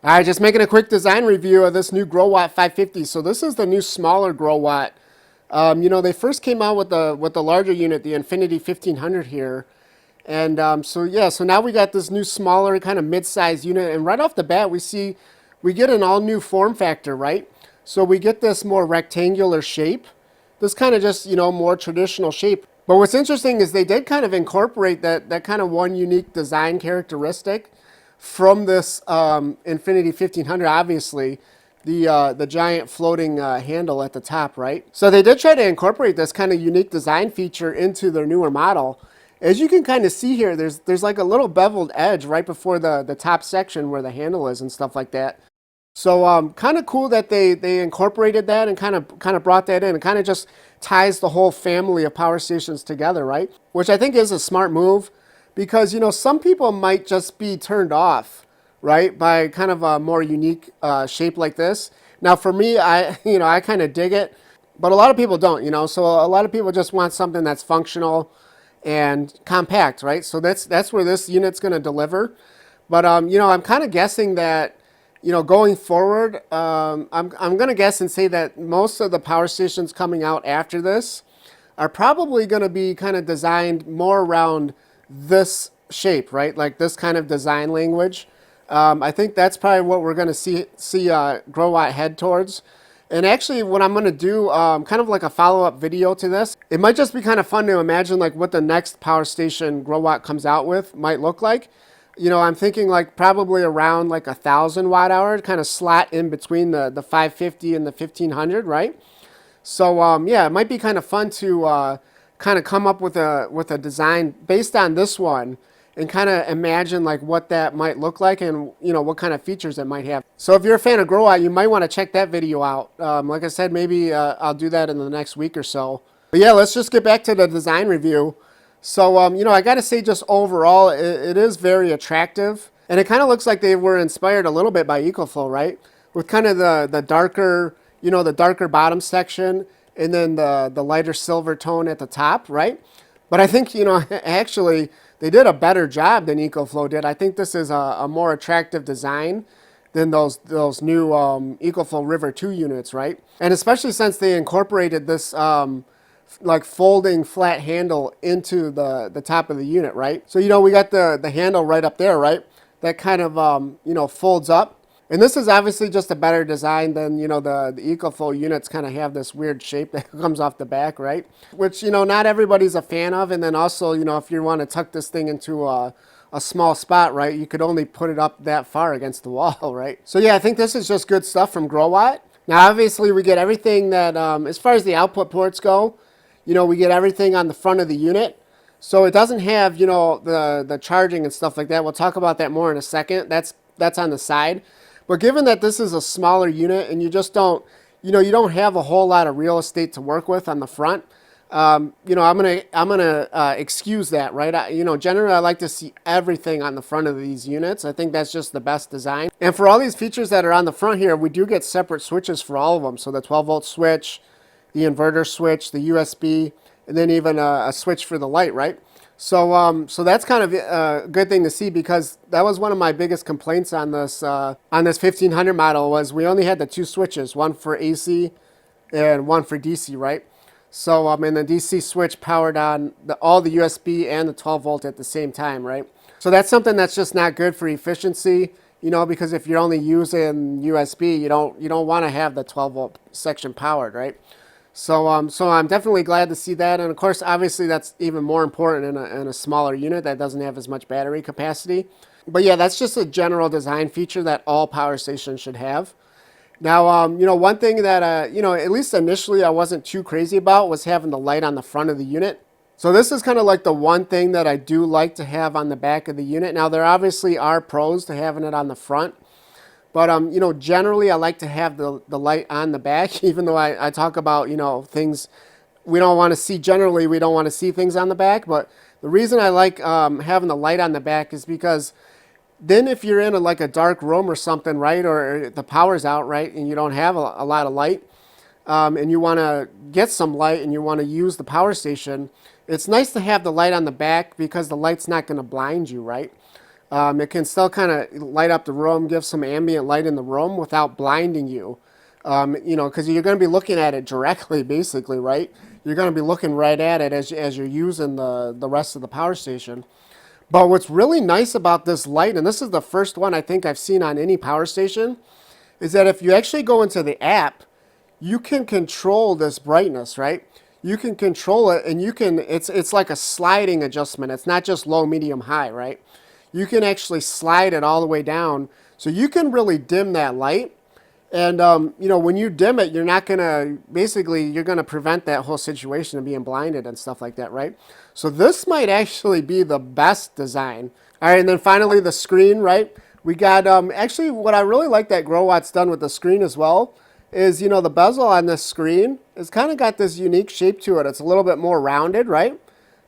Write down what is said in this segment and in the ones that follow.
All right, just making a quick design review of this new Growatt 550. So this is the new smaller Growatt. They first came out with the larger unit, the Infinity 1500 here. And so now we got this new smaller kind of mid-sized unit. And right off the bat, we get an all-new form factor, right? So we get this more rectangular shape. This kind of just, more traditional shape. But what's interesting is they did kind of incorporate that kind of one unique design characteristic from this Infinity 1500, obviously, the giant floating handle at the top, right? So they did try to incorporate this kind of unique design feature into their newer model. As you can kind of see here, there's like a little beveled edge right before the top section where the handle is and stuff like that. So kind of cool that they incorporated that and kind of brought that in. It kind of just ties the whole family of power stations together, right? Which I think is a smart move. Because, some people might just be turned off, right, by kind of a more unique shape like this. Now, for me, I kind of dig it, but a lot of people don't, So a lot of people just want something that's functional and compact, right? So that's where this unit's going to deliver. But, I'm kind of guessing that, going forward, I'm going to guess and say that most of the power stations coming out after this are probably going to be kind of designed more around this shape, right? Like this kind of design language. I think that's probably what we're going to see Growatt head towards. And actually, what I'm going to do, kind of like a follow-up video to this, it might just be kind of fun to imagine like what the next power station Growatt comes out with might look like. I'm thinking like probably around like 1,000 watt hour, kind of slot in between the 550 and the 1500, right? So yeah, it might be kind of fun to kind of come up with a design based on this one and kind of imagine like what that might look like and what kind of features it might have. So if you're a fan of Growatt, you might want to check that video out. Like I said, maybe I'll do that in the next week or so. But yeah, let's just get back to the design review. So I got to say, just overall, it is very attractive, and it kind of looks like they were inspired a little bit by EcoFlow, right? With kind of the darker, the darker bottom section, and then the lighter silver tone at the top, right? But I think, actually, they did a better job than EcoFlow did. I think this is a more attractive design than those new EcoFlow River 2 units, right? And especially since they incorporated this like folding flat handle into the top of the unit, right? So, we got the handle right up there, right? That kind of, folds up. And this is obviously just a better design than, the EcoFlow units kind of have this weird shape that comes off the back, right? Which, not everybody's a fan of. And then also, if you want to tuck this thing into a small spot, right, you could only put it up that far against the wall, right? So yeah, I think this is just good stuff from Growatt. Now, obviously, we get everything that, as far as the output ports go, we get everything on the front of the unit. So it doesn't have, the charging and stuff like that. We'll talk about that more in a second. That's on the side. But given that this is a smaller unit and you just don't, you don't have a whole lot of real estate to work with on the front, I'm gonna excuse that, right? Generally I like to see everything on the front of these units. I think that's just the best design. And for all these features that are on the front here, we do get separate switches for all of them. So the 12-volt switch, the inverter switch, the USB, and then even a switch for the light, right? So that's kind of a good thing to see, because that was one of my biggest complaints on this 1500 model was we only had the two switches, one for AC and one for DC, right? So and the DC switch powered on all the USB and the 12 volt at the same time, right? So that's something that's just not good for efficiency, because if you're only using USB, you don't want to have the 12 volt section powered, right? So I'm definitely glad to see that. And of course, obviously, that's even more important in a smaller unit that doesn't have as much battery capacity. But yeah, that's just a general design feature that all power stations should have. Now, one thing that, at least initially I wasn't too crazy about was having the light on the front of the unit. So this is kind of like the one thing that I do like to have on the back of the unit. Now, there obviously are pros to having it on the front. But, generally I like to have the light on the back, even though I talk about, things we don't want to see. Generally, we don't want to see things on the back. But the reason I like having the light on the back is because then if you're in a dark room or something, right, or the power's out, right, and you don't have a lot of light, and you want to get some light and you want to use the power station, it's nice to have the light on the back because the light's not going to blind you, right? It can still kind of light up the room, give some ambient light in the room without blinding you. Because you're going to be looking at it directly, basically, right? You're going to be looking right at it as you're using the rest of the power station. But what's really nice about this light, and this is the first one I think I've seen on any power station, is that if you actually go into the app, you can control this brightness, right? You can control it, and it's like a sliding adjustment. It's not just low, medium, high, right? You can actually slide it all the way down, so you can really dim that light. And when you dim it, you're not gonna basically you're gonna prevent that whole situation of being blinded and stuff like that, right? So this might actually be the best design. All right, and then finally the screen, right? We got actually what I really like that Growatt's done with the screen as well is the bezel on this screen has kind of got this unique shape to it. It's a little bit more rounded, right?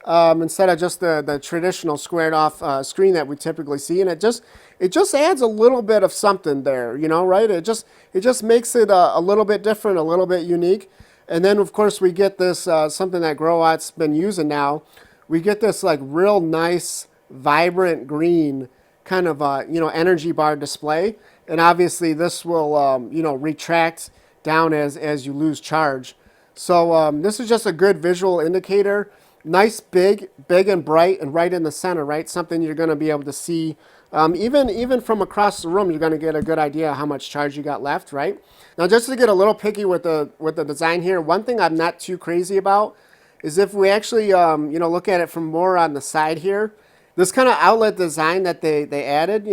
Instead of just the traditional squared off screen that we typically see, and it just adds a little bit of something there, right? It just makes it a little bit different, a little bit unique. And then of course we get this something that Growatt's been using now. We get this like real nice, vibrant green kind of energy bar display, and obviously this will retract down as you lose charge. So this is just a good visual indicator. Nice, big and bright, and right in the center, right? Something you're going to be able to see. Even from across the room, you're going to get a good idea how much charge you got left, right? Now, just to get a little picky with the design here, one thing I'm not too crazy about is if we actually look at it from more on the side here, this kind of outlet design that they added,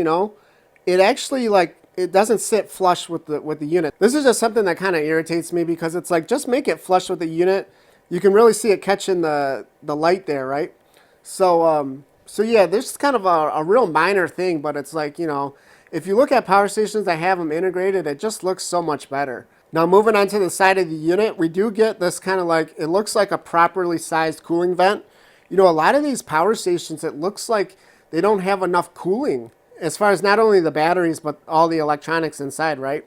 it actually it doesn't sit flush with the unit. This is just something that kind of irritates me because it's like just make it flush with the unit. You can really see it catching the light there, right? So yeah, this is kind of a real minor thing, but it's like, if you look at power stations that have them integrated, it just looks so much better. Now moving on to the side of the unit, we do get this kind of it looks like a properly sized cooling vent. A lot of these power stations, it looks like they don't have enough cooling as far as not only the batteries, but all the electronics inside, right?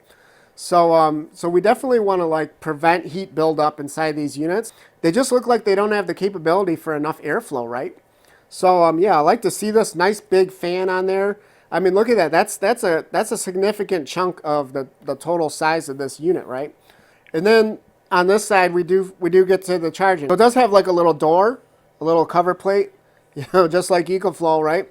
So we definitely want to prevent heat buildup inside these units. They just look like they don't have the capability for enough airflow, right? So yeah, I like to see this nice big fan on there. I mean, look at that. That's a significant chunk of the total size of this unit, right? And then on this side, we do get to the charging. So it does have like a little door, a little cover plate, just like EcoFlow, right?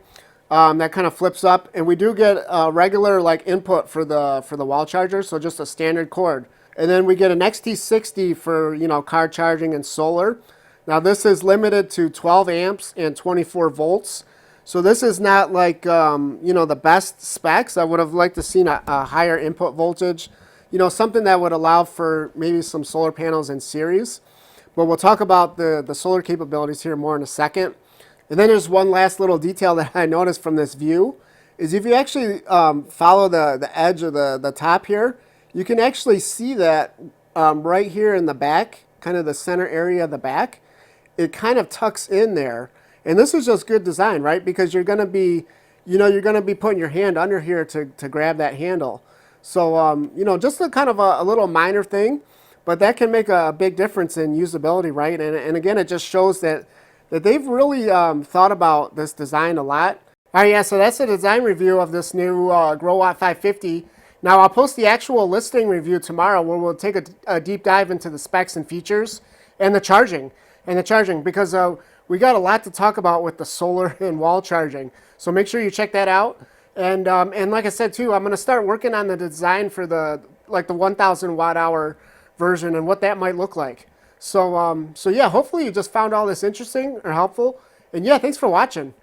That kind of flips up, and we do get a regular input for the wall charger, so just a standard cord. And then we get an XT60 for car charging and solar. Now this is limited to 12 amps and 24 volts. So this is not the best specs. I would have liked to seen a higher input voltage, something that would allow for maybe some solar panels in series. But we'll talk about the solar capabilities here more in a second. And then there's one last little detail that I noticed from this view is if you actually follow the edge of the top here, you can actually see that right here in the back, kind of the center area of the back, it kind of tucks in there. And this is just good design, right? Because you're going to be, you're going to be putting your hand under here to grab that handle. So, just a kind of a little minor thing, but that can make a big difference in usability, right? And again, it just shows that they've really thought about this design a lot. All right, yeah, so that's the design review of this new Growatt 550. Now, I'll post the actual listing review tomorrow where we'll take a deep dive into the specs and features and the charging. Because we got a lot to talk about with the solar and wall charging. So make sure you check that out. And like I said, too, I'm going to start working on the design for the 1,000 watt hour version and what that might look like. So yeah, hopefully you just found all this interesting or helpful. And yeah, thanks for watching.